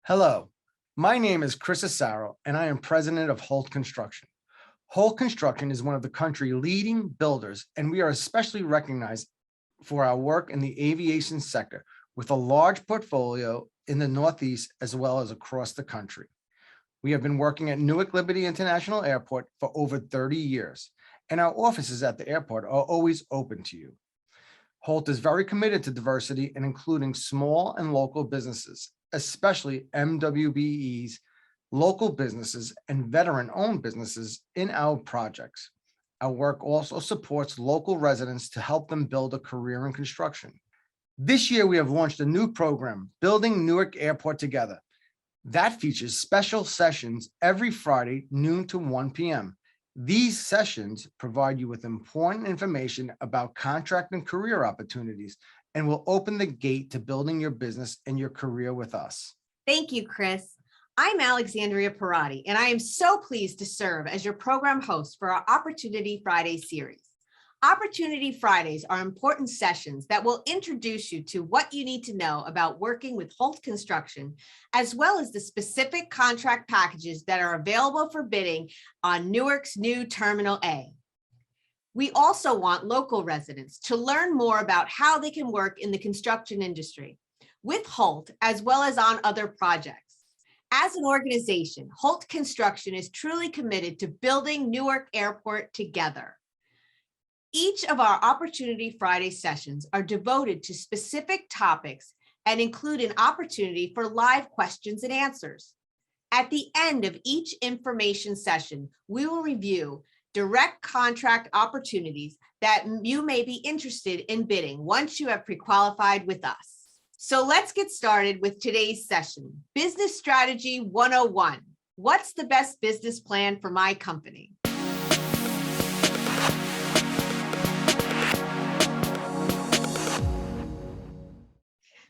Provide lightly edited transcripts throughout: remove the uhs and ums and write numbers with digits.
Hello, my name is Chris Asaro, and I am president of Holt Construction. Holt Construction is one of the country's leading builders, and we are especially recognized for our work in the aviation sector with a large portfolio in the Northeast as well as across the country. We have been working at Newark Liberty International Airport for over 30 years, and our offices at the airport are always open to you. Holt is very committed to diversity and including small and local businesses, especially MWBEs, local businesses, and veteran-owned businesses in our projects. Our work also supports local residents to help them build a career in construction. This year, we have launched a new program, Building Newark Airport Together. That features special sessions every Friday, noon to 1 p.m. These sessions provide you with important information about contract and career opportunities and will open the gate to building your business and your career with us. Thank you, Chris. I'm Alexandria Parati, and I am so pleased to serve as your program host for our Opportunity Friday series. Opportunity Fridays are important sessions that will introduce you to what you need to know about working with Holt Construction, as well as the specific contract packages that are available for bidding on Newark's new Terminal A. We also want local residents to learn more about how they can work in the construction industry with Holt, as well as on other projects. As an organization, Holt Construction is truly committed to building Newark Airport together. Each of our Opportunity Friday sessions are devoted to specific topics and include an opportunity for live questions and answers. At the end of each information session, we will review direct contract opportunities that you may be interested in bidding once you have pre-qualified with us. So let's get started with today's session. Business Strategy 101. What's the best business plan for my company?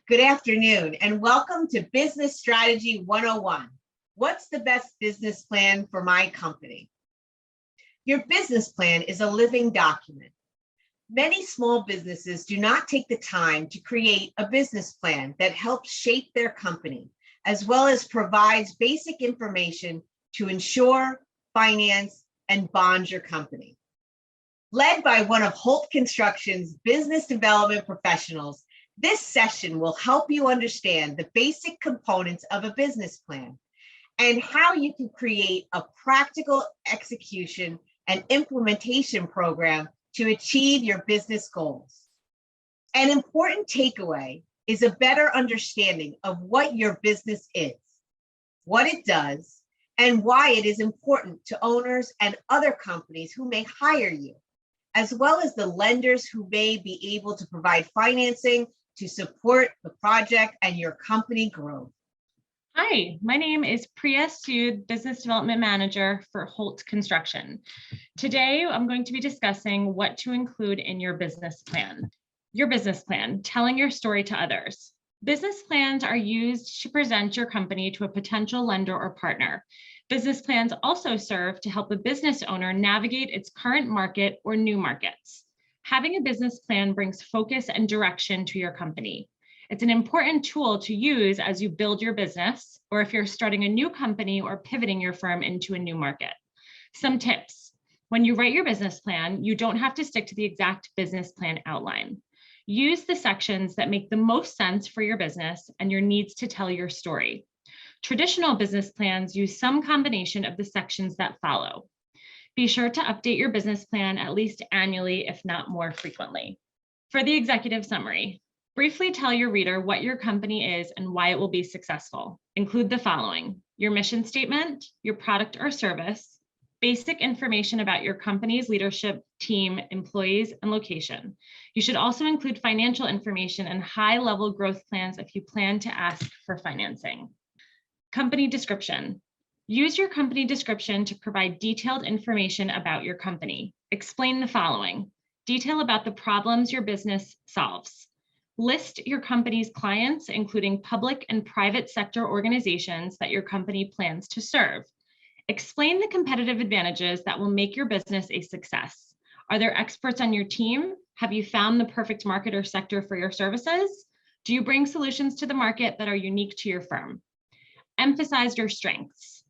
Good afternoon and welcome to Business Strategy 101. What's the best business plan for my company? Your business plan is a living document. Many small businesses do not take the time to create a business plan that helps shape their company, as well as provides basic information to insure, finance, and bond your company. Led by one of Holt Construction's business development professionals, this session will help you understand the basic components of a business plan and how you can create a practical execution and implementation program to achieve your business goals. An important takeaway is a better understanding of what your business is, what it does, and why it is important to owners and other companies who may hire you, as well as the lenders who may be able to provide financing to support the project and your company growth. Hi, my name is Priya Sood, Business Development Manager for Holt Construction. Today, I'm going to be discussing what to include in your business plan. Your business plan, telling your story to others. Business plans are used to present your company to a potential lender or partner. Business plans also serve to help a business owner navigate its current market or new markets. Having a business plan brings focus and direction to your company. It's an important tool to use as you build your business, or if you're starting a new company or pivoting your firm into a new market. Some tips. When you write your business plan, you don't have to stick to the exact business plan outline. Use the sections that make the most sense for your business and your needs to tell your story. Traditional business plans use some combination of the sections that follow. Be sure to update your business plan at least annually, if not more frequently. For the executive summary, briefly tell your reader what your company is and why it will be successful. Include the following: your mission statement, your product or service, basic information about your company's leadership, team, employees, and location. You should also include financial information and high-level growth plans if you plan to ask for financing. Company description. Use your company description to provide detailed information about your company. Explain the following: detail about the problems your business solves. List your company's clients, including public and private sector organizations that your company plans to serve. Explain the competitive advantages that will make your business a success. Are there experts on your team? Have you found the perfect market or sector for your services? Do you bring solutions to the market that are unique to your firm? Emphasize your strengths.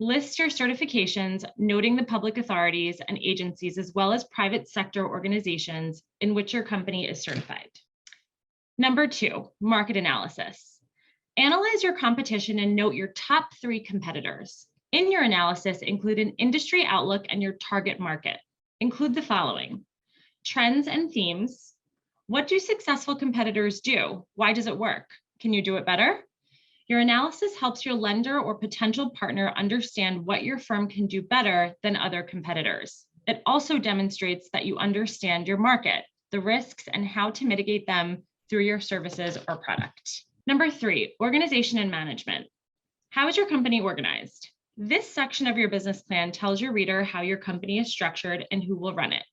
List your certifications, noting the public authorities and agencies as well as private sector organizations in which your company is certified. Number 2, market analysis. Analyze your competition and note your top 3 competitors. In your analysis, include an industry outlook and your target market. Include the following: trends and themes. What do successful competitors do? Why does it work? Can you do it better? Your analysis helps your lender or potential partner understand what your firm can do better than other competitors. It also demonstrates that you understand your market, the risks, and how to mitigate them through your services or product. Number 3, organization and management. How is your company organized? This section of your business plan tells your reader how your company is structured and who will run it.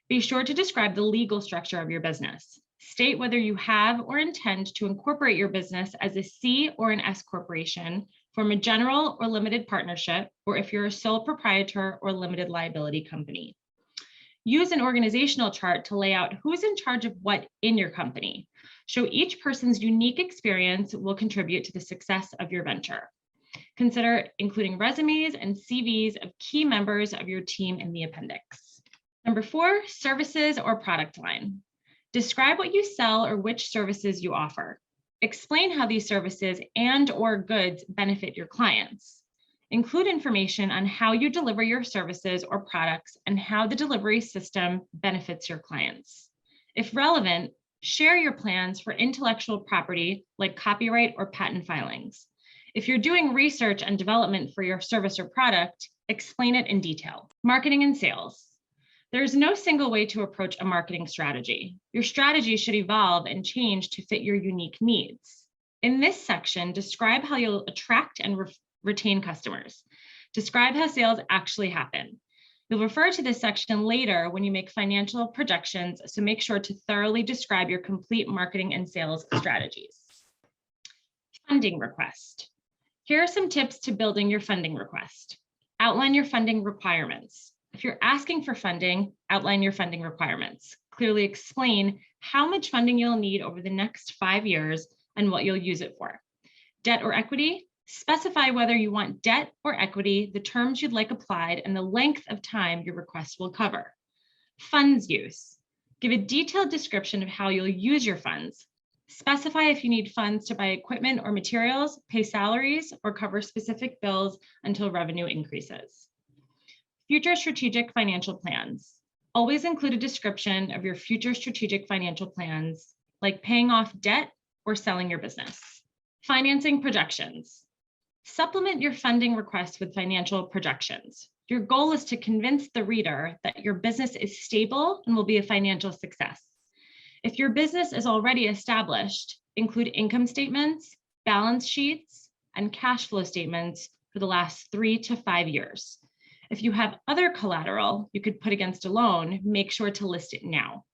Be sure to describe the legal structure of your business. State whether you have or intend to incorporate your business as a C or an S corporation, form a general or limited partnership, or if you're a sole proprietor or limited liability company. Use an organizational chart to lay out who's in charge of what in your company. Show each person's unique experience will contribute to the success of your venture. Consider including resumes and CVs of key members of your team in the appendix. Number 4, services or product line. Describe what you sell or which services you offer. Explain how these services and/or goods benefit your clients. Include information on how you deliver your services or products and how the delivery system benefits your clients. If relevant, share your plans for intellectual property like copyright or patent filings. If you're doing research and development for your service or product, explain it in detail. Marketing and sales. There's no single way to approach a marketing strategy. Your strategy should evolve and change to fit your unique needs. In this section, describe how you'll attract and retain customers. Describe how sales actually happen. You'll refer to this section later when you make financial projections, so make sure to thoroughly describe your complete marketing and sales strategies. Funding request. Here are some tips to building your funding request. Outline your funding requirements. If you're asking for funding, outline your funding requirements. Clearly explain how much funding you'll need over the next 5 years and what you'll use it for. Debt or equity, specify whether you want debt or equity, the terms you'd like applied, and the length of time your request will cover. Funds use, give a detailed description of how you'll use your funds. Specify if you need funds to buy equipment or materials, pay salaries, or cover specific bills until revenue increases. Future strategic financial plans. Always include a description of your future strategic financial plans, like paying off debt or selling your business. Financing projections. Supplement your funding request with financial projections. Your goal is to convince the reader that your business is stable and will be a financial success. If your business is already established, include income statements, balance sheets, and cash flow statements for the last 3 to 5 years. If you have other collateral you could put against a loan, make sure to list it now.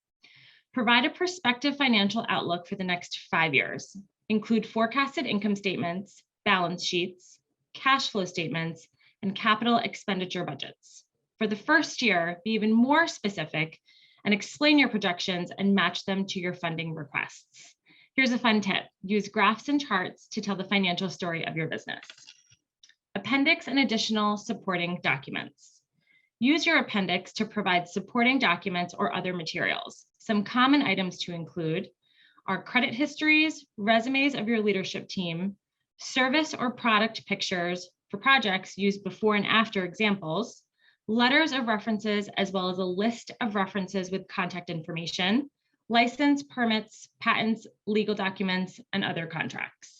Provide a prospective financial outlook for the next 5 years. Include forecasted income statements, balance sheets, cash flow statements, and capital expenditure budgets. For the first year, be even more specific and explain your projections and match them to your funding requests. Here's a fun tip. Use graphs and charts to tell the financial story of your business. Appendix and additional supporting documents. Use your appendix to provide supporting documents or other materials. Some common items to include are credit histories, resumes of your leadership team, service or product pictures for projects used before and after examples, letters of references, as well as a list of references with contact information, license, permits, patents, legal documents, and other contracts.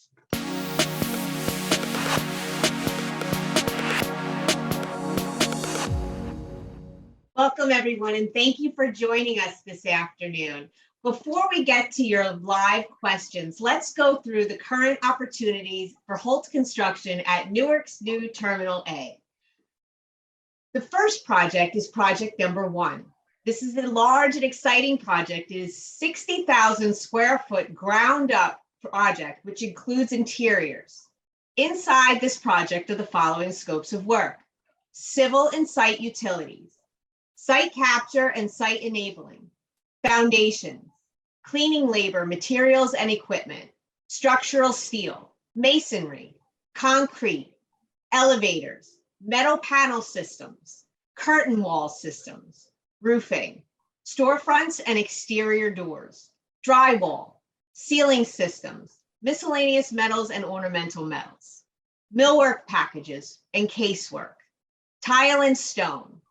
Welcome, everyone, and thank you for joining us this afternoon. Before we get to your live questions, let's go through the current opportunities for Holt Construction at Newark's new Terminal A. The first project is project number 1. This is a large and exciting project. It is 60,000 square foot ground up project, which includes interiors. Inside this project are the following scopes of work: civil and site utilities, site capture and site enabling, foundations, cleaning labor, materials and equipment, structural steel, masonry, concrete, elevators, metal panel systems, curtain wall systems, roofing, storefronts and exterior doors, drywall, ceiling systems, miscellaneous metals and ornamental metals, millwork packages and casework, tile and stone,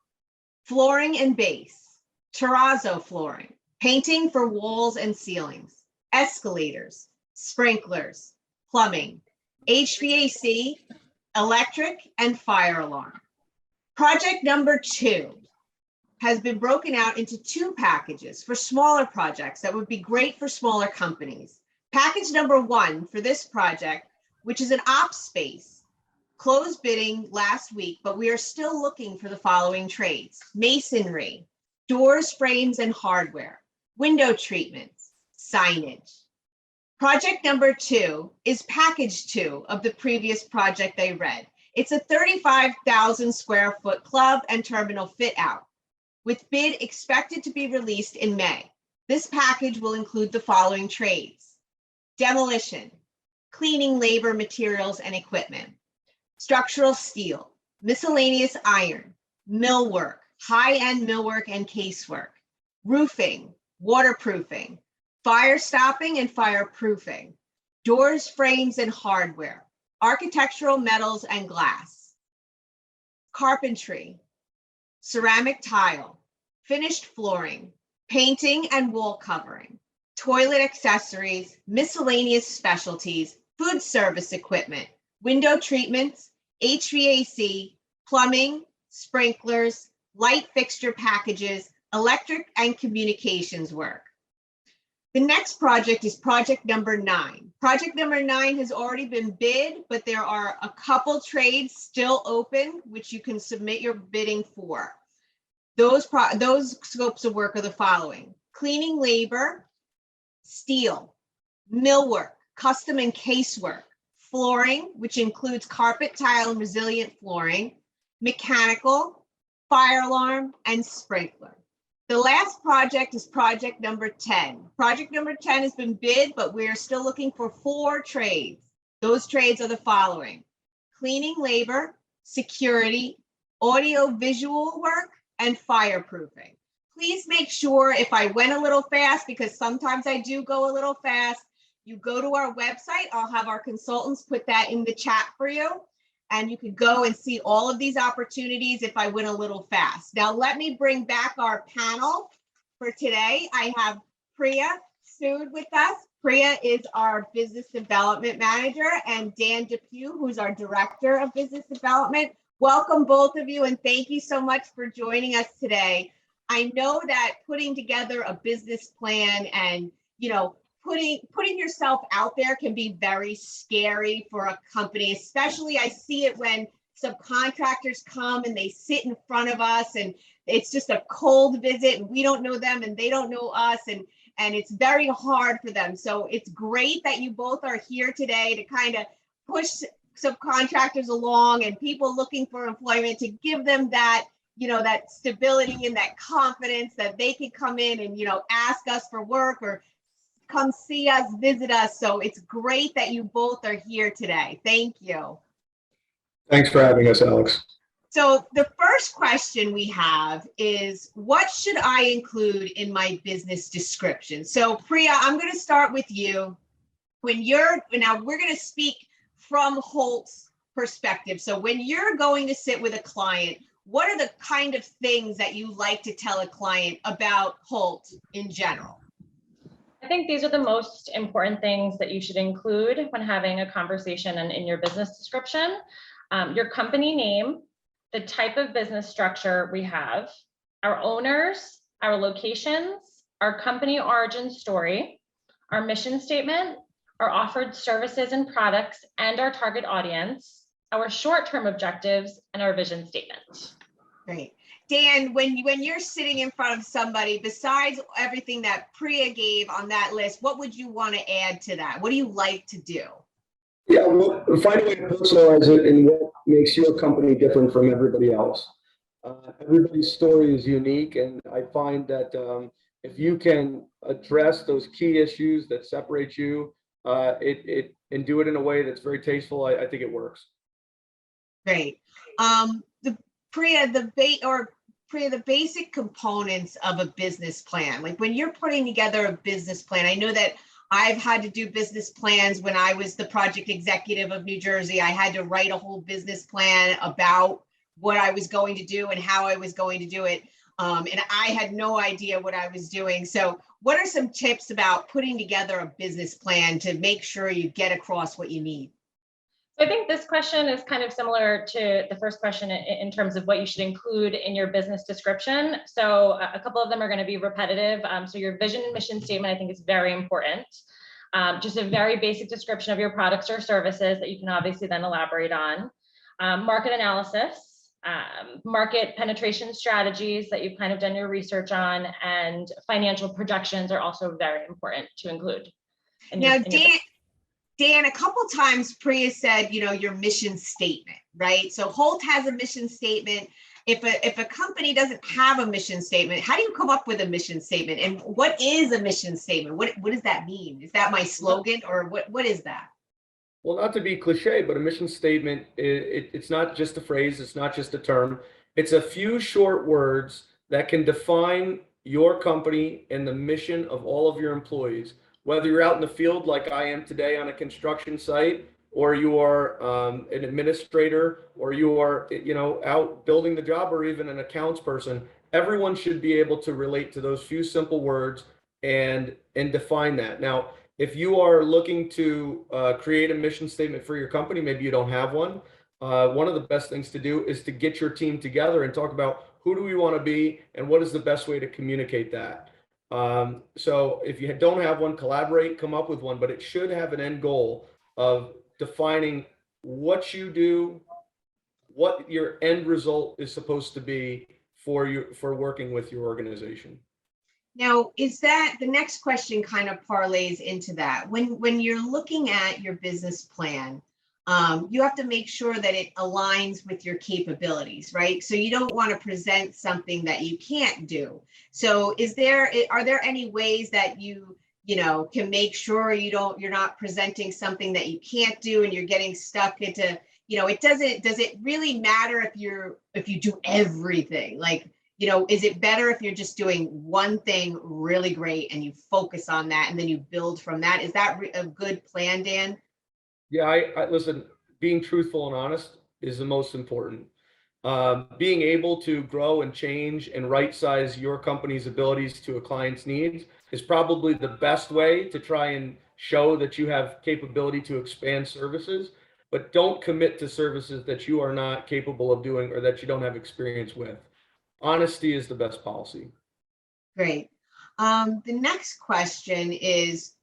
flooring and base, terrazzo flooring, painting for walls and ceilings, escalators, sprinklers, plumbing, HVAC, electric, and fire alarm. Project number 2 has been broken out into 2 packages for smaller projects that would be great for smaller companies. Package number 1 for this project, which is an ops space, closed bidding last week, but we are still looking for the following trades: masonry, doors, frames, and hardware, window treatments, signage. Project number 2 is package 2 of the previous project I read. It's a 35,000 square foot club and terminal fit out, with bid expected to be released in May. This package will include the following trades: demolition, cleaning labor, materials, and equipment, structural steel, miscellaneous iron, millwork, high-end millwork and casework, roofing, waterproofing, fire stopping and fireproofing, doors, frames, and hardware, architectural metals and glass, carpentry, ceramic tile, finished flooring, painting and wall covering, toilet accessories, miscellaneous specialties, food service equipment, window treatments, HVAC, plumbing, sprinklers, light fixture packages, electric and communications work. The next project is project number 9. Project number 9 has already been bid, but there are a couple trades still open, which you can submit your bidding for. Those scopes of work are the following: cleaning labor, steel, millwork, custom and casework, flooring, which includes carpet, tile, and resilient flooring, mechanical, fire alarm, and sprinkler. The last project is project number 10. Project number 10 has been bid, but we are still looking for 4 trades. Those trades are the following: cleaning labor, security, audio visual work, and fireproofing. Please make sure, if I went a little fast, because sometimes I do go a little fast, you go to our website. I'll have our consultants put that in the chat for you, and you could go and see all of these opportunities if I went a little fast. Now, let me bring back our panel for today. I have Priya Sood with us. Priya is our Business Development Manager, and Dan Depew, who's our Director of Business Development. Welcome, both of you, and thank you so much for joining us today. I know that putting together a business plan and, putting yourself out there can be very scary for a company, especially I see it when subcontractors come and they sit in front of us and it's just a cold visit and we don't know them and they don't know us, and it's very hard for them. So it's great that you both are here today to kind of push subcontractors along and people looking for employment, to give them that, that stability and that confidence that they can come in and, ask us for work or come see us, visit us. So it's great that you both are here today. Thank you. Thanks for having us, Alex. So the first question we have is, what should I include in my business description? So Priya, I'm going to start with you. Now we're going to speak from Holt's perspective. So when you're going to sit with a client, what are the kind of things that you like to tell a client about Holt in general? I think these are the most important things that you should include when having a conversation and in your business description. Your company name, the type of business structure we have, our owners, our locations, our company origin story, our mission statement, our offered services and products, and our target audience, our short-term objectives, and our vision statement. Great. Dan, when you're sitting in front of somebody, besides everything that Priya gave on that list, what would you want to add to that? What do you like to do? Yeah, well, find a way to personalize it in what makes your company different from everybody else. Everybody's story is unique, and I find that if you can address those key issues that separate you, and do it in a way that's very tasteful. I think it works. Great. The Priya, the basic components of a business plan, like when you're putting together a business plan, I know that I've had to do business plans when I was the project executive of New Jersey. I had to write a whole business plan about what I was going to do and how I was going to do it. And I had no idea what I was doing. So what are some tips about putting together a business plan to make sure you get across what you need? I think this question is kind of similar to the first question in terms of what you should include in your business description. So a couple of them are going to be repetitive. So your vision and mission statement, I think, is very important. Just a very basic description of your products or services that you can obviously then elaborate on. Market analysis, market penetration strategies that you've kind of done your research on, and financial projections are also very important to include. Now, Dan, a couple times Priya said, your mission statement, right? So Holt has a mission statement. If a company doesn't have a mission statement, how do you come up with a mission statement? And what is a mission statement? What does that mean? Is that my slogan, or what is that? Well, not to be cliche, but a mission statement, it's not just a phrase. It's not just a term. It's a few short words that can define your company and the mission of all of your employees. Whether you're out in the field like I am today on a construction site, or you are an administrator, or you are out building the job, or even an accounts person, everyone should be able to relate to those few simple words and define that. Now, if you are looking to create a mission statement for your company, maybe you don't have one. One of the best things to do is to get your team together and talk about who do we want to be and what is the best way to communicate that. So if you don't have one, collaborate, come up with one, but it should have an end goal of defining what you do, what your end result is supposed to be for working with your organization. Now, is that the next question kind of parlays into that? When you're looking at your business plan, you have to make sure that it aligns with your capabilities, right? So you don't want to present something that you can't do. So are there any ways that you can make sure you're not presenting something that you can't do and you're getting stuck into, does it really matter if you do everything? Like, is it better if you're just doing one thing really great and you focus on that and then you build from that? Is that a good plan, Dan? Yeah, I listen, being truthful and honest is the most important. Being able to grow and change and right size your company's abilities to a client's needs is probably the best way to try and show that you have capability to expand services, but don't commit to services that you are not capable of doing or that you don't have experience with. Honesty is the best policy. Great. The next question is,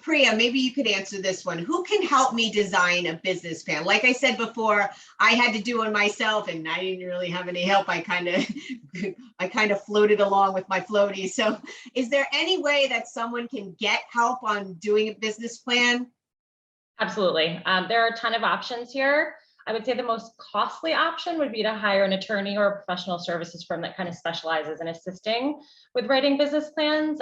Priya, maybe you could answer this one. Who can help me design a business plan? Like I said before, I had to do it myself and I didn't really have any help. I kind of floated along with my floaty. So is there any way that someone can get help on doing a business plan? Absolutely. There are a ton of options here. I would say the most costly option would be to hire an attorney or a professional services firm that kind of specializes in assisting with writing business plans,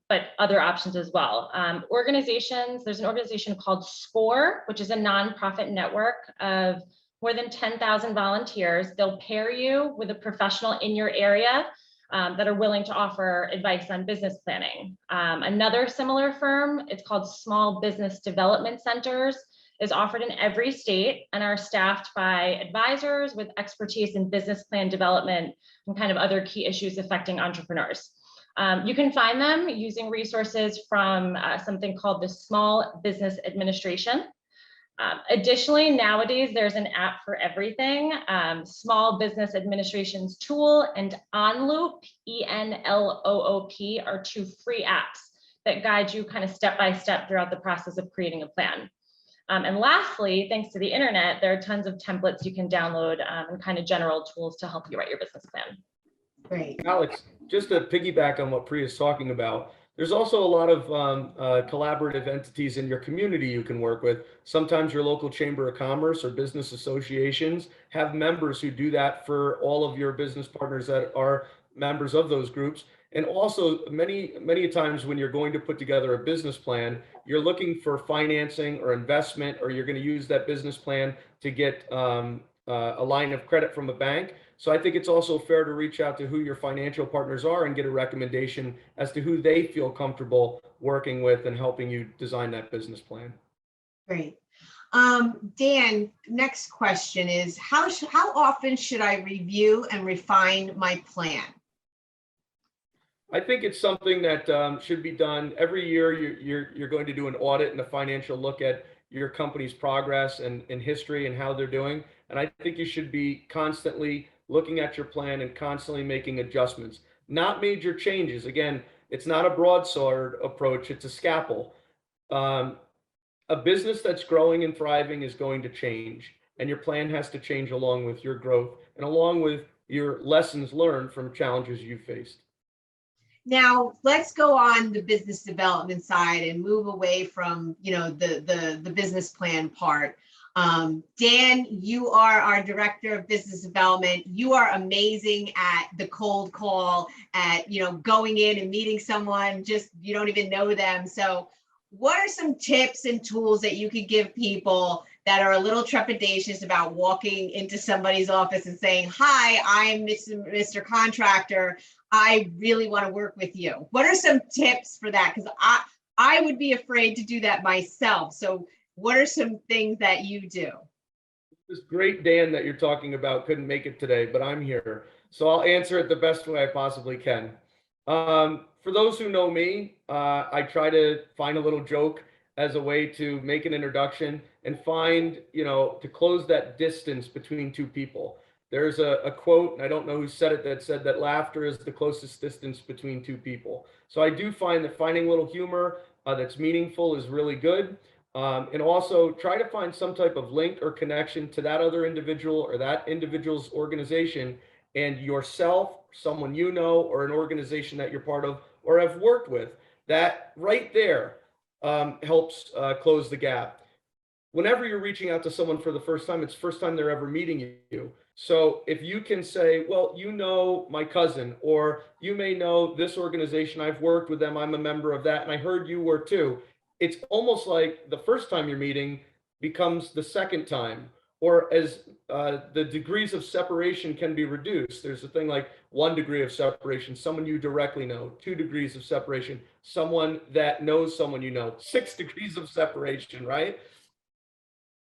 but other options as well. Organizations, there's an organization called SCORE, which is a nonprofit network of more than 10,000 volunteers. They'll pair you with a professional in your area that are willing to offer advice on business planning. Another similar firm, it's called Small Business Development Centers, is offered in every state and are staffed by advisors with expertise in business plan development and kind of other key issues affecting entrepreneurs. You can find them using resources from something called the Small Business Administration. Additionally, nowadays, there's an app for everything. Small Business Administration's tool and OnLoop, ENLOOP, are two free apps that guide you kind of step by step throughout the process of creating a plan. And lastly, thanks to the internet, there are tons of templates you can download and kind of general tools to help you write your business plan. Great. Alex, just to piggyback on what Priya is talking about, there's also a lot of collaborative entities in your community you can work with. Sometimes your local chamber of commerce or business associations have members who do that for all of your business partners that are members of those groups. And also many times when you're going to put together a business plan, you're looking for financing or investment, or you're going to use that business plan to get a line of credit from a bank. So I think it's also fair to reach out to who your financial partners are and get a recommendation as to who they feel comfortable working with and helping you design that business plan. Great. Dan, next question is, how often should I review and refine my plan? I think it's something that should be done every year. You're going to do an audit and a financial look at your company's progress and history and how they're doing. And I think you should be constantly looking at your plan and constantly making adjustments, not major changes. Again, it's not a broadsword approach, it's a scalpel. A business that's growing and thriving is going to change, and your plan has to change along with your growth and along with your lessons learned from challenges you faced. Now, let's go on the business development side and move away from, the business plan part. Dan, you are our director of business development. You are amazing at the cold call, at, going in and meeting someone, just you don't even know them. So what are some tips and tools that you could give people that are a little trepidatious about walking into somebody's office and saying, hi, I'm Mr. Contractor. I really want to work with you. What are some tips for that? Because I would be afraid to do that myself. So what are some things that you do? This great Dan that you're talking about couldn't make it today, but I'm here. So I'll answer it the best way I possibly can. For those who know me, I try to find a little joke as a way to make an introduction and find, to close that distance between two people. There's a quote, and I don't know who said it, that said that laughter is the closest distance between two people. So I do find that finding a little humor that's meaningful is really good. And also try to find some type of link or connection to that other individual or that individual's organization and yourself, someone you know, or an organization that you're part of or have worked with. That right there helps close the gap. Whenever you're reaching out to someone for the first time, it's the first time they're ever meeting you. So if you can say, well, my cousin, or you may know this organization, I've worked with them, I'm a member of that, and I heard you were too. It's almost like the first time you're meeting becomes the second time, or as the degrees of separation can be reduced. There's a thing like 1 degree of separation, someone you directly know, 2 degrees of separation, someone that knows someone you know, 6 degrees of separation, right?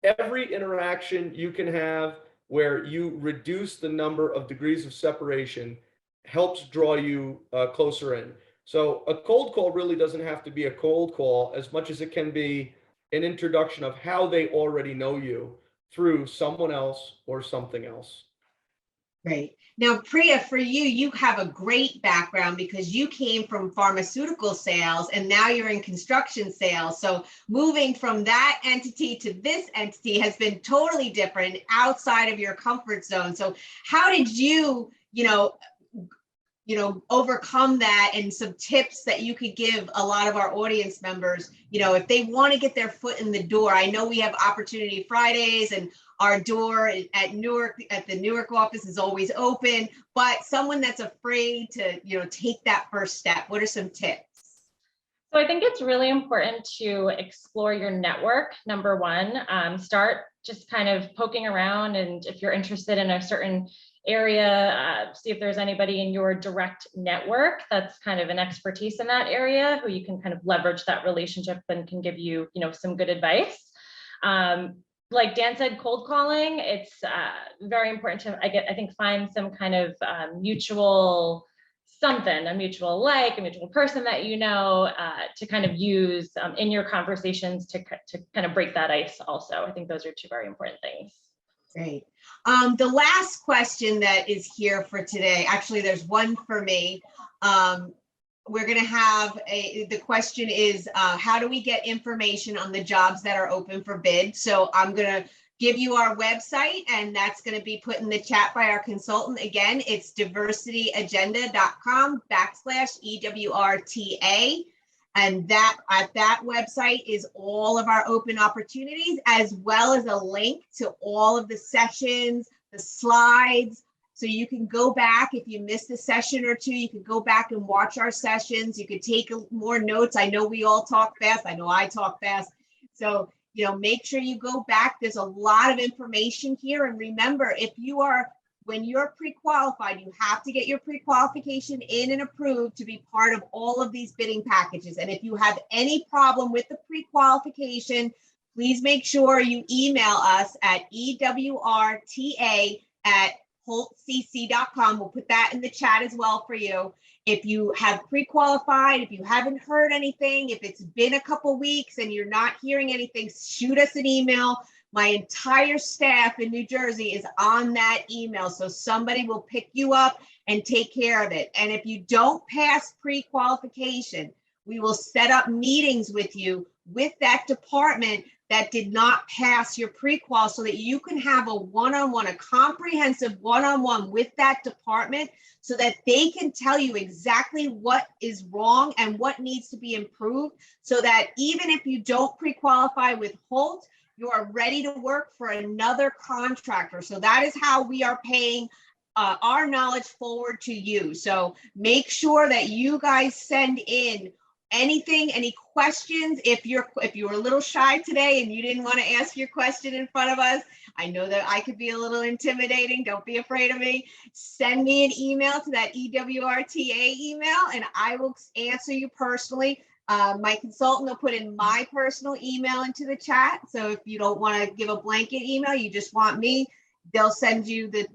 Every interaction you can have where you reduce the number of degrees of separation helps draw you closer in. So a cold call really doesn't have to be a cold call as much as it can be an introduction of how they already know you through someone else or something else. Great. Now, Priya, for you, you have a great background because you came from pharmaceutical sales and now you're in construction sales. So moving from that entity to this entity has been totally different, outside of your comfort zone. So how did you, overcome that, and some tips that you could give a lot of our audience members, if they want to get their foot in the door? I know we have Opportunity Fridays, and our door at the Newark office is always open, but someone that's afraid to, take that first step, what are some tips? So I think it's really important to explore your network. Number one, start just kind of poking around, and if you're interested in a certain area, see if there's anybody in your direct network that's kind of an expertise in that area who you can kind of leverage that relationship and can give you, some good advice. Like Dan said, cold calling, it's very important to, I think, find some kind of mutual something, a mutual person that to kind of use in your conversations to kind of break that ice also. I think those are 2 very important things. Great. The last question that is here for today, actually, there's one for me. We're going to have the question is, how do we get information on the jobs that are open for bid? So I'm going to give you our website, and that's going to be put in the chat by our consultant. Again, it's diversityagenda.com/EWRTA. And that at that website is all of our open opportunities, as well as a link to all of the sessions, the slides. So you can go back if you missed a session or two, you can go back and watch our sessions. You could take more notes. I know we all talk fast. I know I talk fast. So, you know, make sure you go back. There's a lot of information here. And remember, when you're pre-qualified, you have to get your pre-qualification in and approved to be part of all of these bidding packages. And if you have any problem with the pre-qualification, please make sure you email us at ewrta@holtcc.com. We'll put that in the chat as well for you. If you have pre-qualified, if you haven't heard anything, if it's been a couple weeks and you're not hearing anything, shoot us an email. My entire staff in New Jersey is on that email, so somebody will pick you up and take care of it. And if you don't pass pre-qualification, we will set up meetings with you with that department that did not pass your pre-qual so that you can have a one-on-one, a comprehensive one-on-one with that department so that they can tell you exactly what is wrong and what needs to be improved so that even if you don't pre-qualify with Holt, you are ready to work for another contractor. So that is how we are paying our knowledge forward to you. So make sure that you guys send in anything, any questions. If you were a little shy today and you didn't want to ask your question in front of us, I know that I could be a little intimidating. Don't be afraid of me. Send me an email to that EWRTA email and I will answer you personally. My consultant will put in my personal email into the chat. So if you don't want to give a blanket email, you just want me, they'll send you the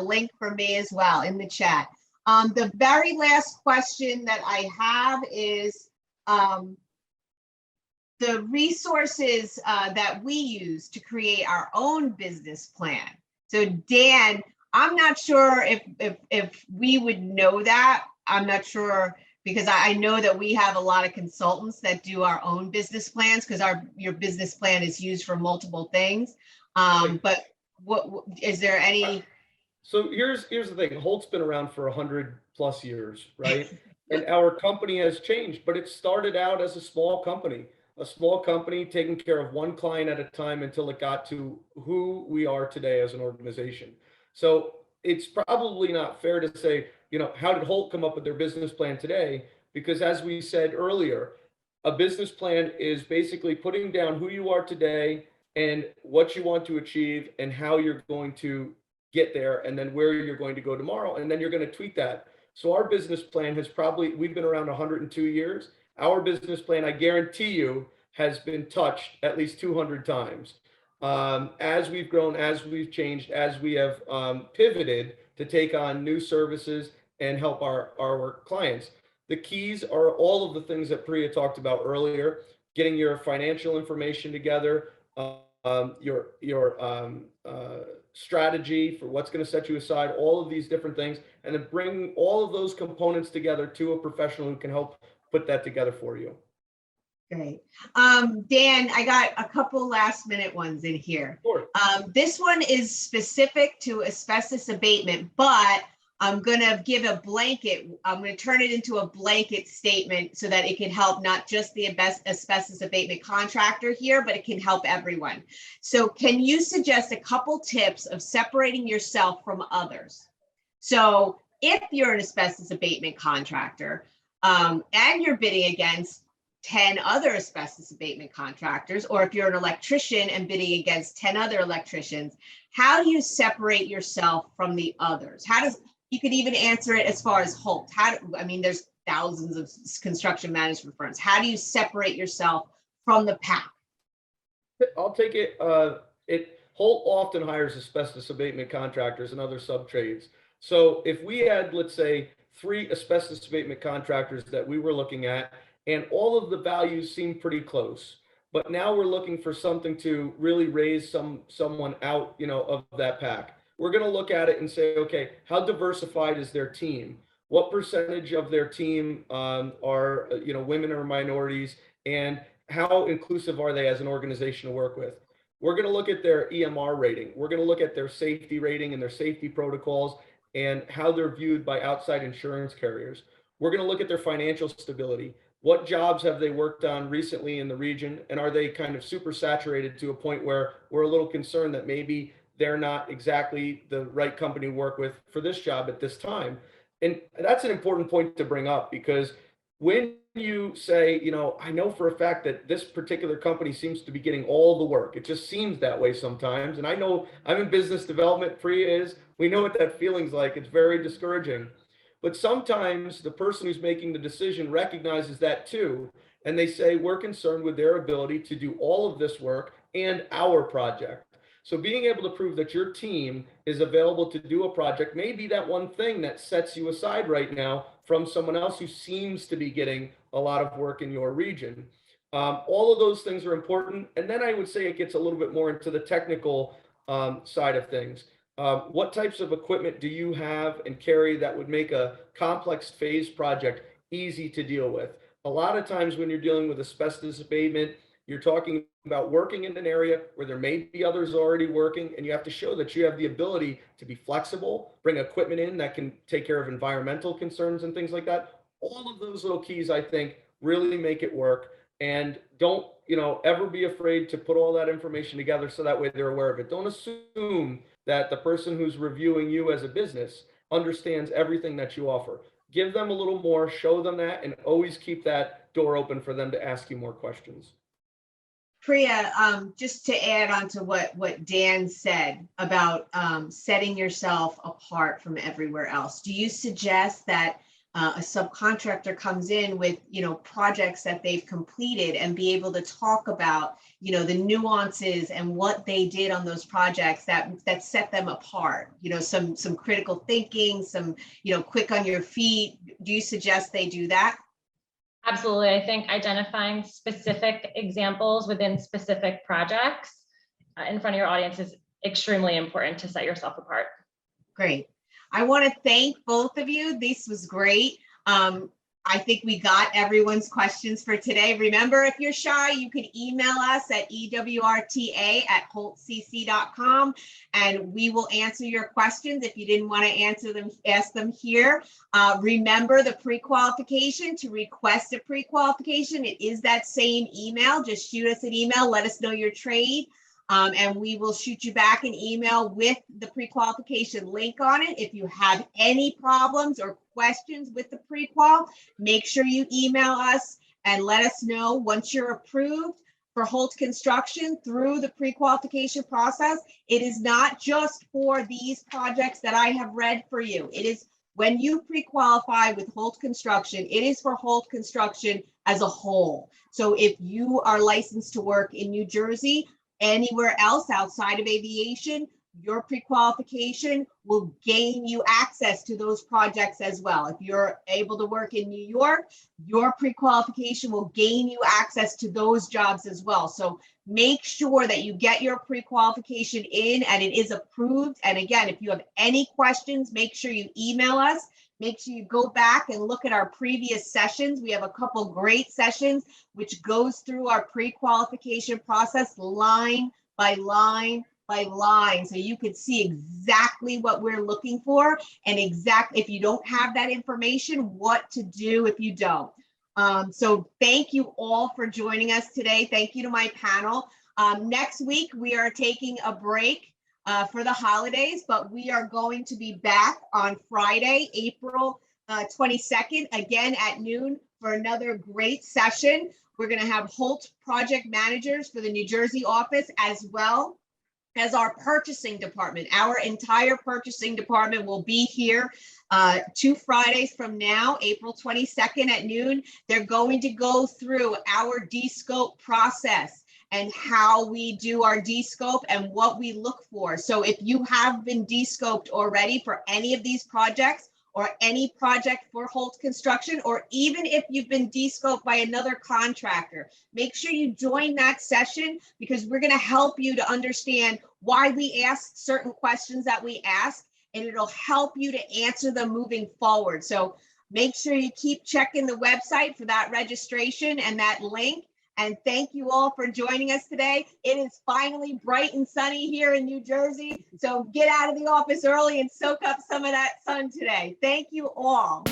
link for me as well in the chat. The very last question that I have is the resources that we use to create our own business plan. So Dan, I'm not sure if we would know that. I'm not sure, because I know that we have a lot of consultants that do our own business plans because your business plan is used for multiple things. But what is there any? So here's the thing. Holt's been around for 100+ years, right? And our company has changed, but it started out as a small company taking care of one client at a time until it got to who we are today as an organization. So it's probably not fair to say, you know, how did Holt come up with their business plan today? Because as we said earlier, a business plan is basically putting down who you are today and what you want to achieve and how you're going to get there and then where you're going to go tomorrow. And then you're going to tweak that. So our business plan we've been around 102 years. Our business plan, I guarantee you, has been touched at least 200 times. As we've grown, as we've changed, as we have pivoted to take on new services and help our clients. The keys are all of the things that Priya talked about earlier, getting your financial information together, your strategy for what's going to set you aside, all of these different things, and then bring all of those components together to a professional who can help put that together for you. Great. Dan, I got a couple last minute ones in here. Sure. This one is specific to asbestos abatement, but I'm going to give a blanket. I'm going to turn it into a blanket statement so that it can help not just the asbestos abatement contractor here, but it can help everyone. So can you suggest a couple tips of separating yourself from others? So if you're an asbestos abatement contractor and you're bidding against 10 other asbestos abatement contractors, or if you're an electrician and bidding against 10 other electricians, how do you separate yourself from the others? You could even answer it as far as Holt. There's thousands of construction management firms. How do you separate yourself from the pack? I'll take it. Holt often hires asbestos abatement contractors and other sub-trades. So if we had, let's say, 3 asbestos abatement contractors that we were looking at, and all of the values seem pretty close, but now we're looking for something to really raise someone out, of that pack. We're going to look at it and say, okay, how diversified is their team? What percentage of their team are, women or minorities, and how inclusive are they as an organization to work with? We're going to look at their EMR rating. We're going to look at their safety rating and their safety protocols and how they're viewed by outside insurance carriers. We're going to look at their financial stability. What jobs have they worked on recently in the region? And are they kind of super saturated to a point where we're a little concerned that maybe they're not exactly the right company to work with for this job at this time. And that's an important point to bring up, because when you say, I know for a fact that this particular company seems to be getting all the work. It just seems that way sometimes. And I know I'm in business development, Priya is. We know what that feeling's like. It's very discouraging. But sometimes the person who's making the decision recognizes that too. And they say, we're concerned with their ability to do all of this work and our project. So being able to prove that your team is available to do a project may be that one thing that sets you aside right now from someone else who seems to be getting a lot of work in your region. All of those things are important. And then I would say it gets a little bit more into the technical side of things. What types of equipment do you have and carry that would make a complex phase project easy to deal with? A lot of times when you're dealing with asbestos abatement, you're talking about working in an area where there may be others already working, and you have to show that you have the ability to be flexible, bring equipment in that can take care of environmental concerns and things like that. All of those little keys, I think, really make it work. And don't, ever be afraid to put all that information together so that way they're aware of it. Don't assume that the person who's reviewing you as a business understands everything that you offer. Give them a little more, show them that, and always keep that door open for them to ask you more questions. Priya, just to add on to what Dan said about setting yourself apart from everywhere else, do you suggest that a subcontractor comes in with, projects that they've completed and be able to talk about, the nuances and what they did on those projects that set them apart, some critical thinking, some, quick on your feet? Do you suggest they do that? Absolutely. I think identifying specific examples within specific projects in front of your audience is extremely important to set yourself apart. Great. I want to thank both of you. This was great. I think we got everyone's questions for today. Remember, if you're shy, you can email us at ewrta@holtcc.com, and we will answer your questions. If you didn't want to answer them, ask them here. Remember the pre-qualification. To request a pre-qualification, it is that same email. Just shoot us an email. Let us know your trade. And we will shoot you back an email with the pre-qualification link on it. If you have any problems or questions with the pre-qual, make sure you email us and let us know once you're approved for Holt Construction through the pre-qualification process. It is not just for these projects that I have read for you. It is when you pre-qualify with Holt Construction, it is for Holt Construction as a whole. So if you are licensed to work in New Jersey, anywhere else outside of aviation, your pre-qualification will gain you access to those projects as well. If you're able to work in New York, your pre-qualification will gain you access to those jobs as well. So make sure that you get your pre-qualification in and it is approved. And again, if you have any questions, make sure you email us. Make sure you go back and look at our previous sessions. We have a couple great sessions which goes through our pre-qualification process line by line by line. So you can see exactly what we're looking for and exactly, if you don't have that information, what to do if you don't. So thank you all for joining us today. Thank you to my panel. Next week, we are taking a break for the holidays, but we are going to be back on Friday, April 22nd, again at noon for another great session. We're going to have Holt project managers for the New Jersey office, as well as our purchasing department. Our entire purchasing department will be here 2 Fridays from now, April 22nd at noon. They're going to go through our D-scope process and how we do our D-scope and what we look for. So if you have been D-scoped already for any of these projects or any project for Holt Construction, or even if you've been D-scoped by another contractor, make sure you join that session, because we're gonna help you to understand why we ask certain questions that we ask, and it'll help you to answer them moving forward. So make sure you keep checking the website for that registration and that link. And thank you all for joining us today. It is finally bright and sunny here in New Jersey. So get out of the office early and soak up some of that sun today. Thank you all.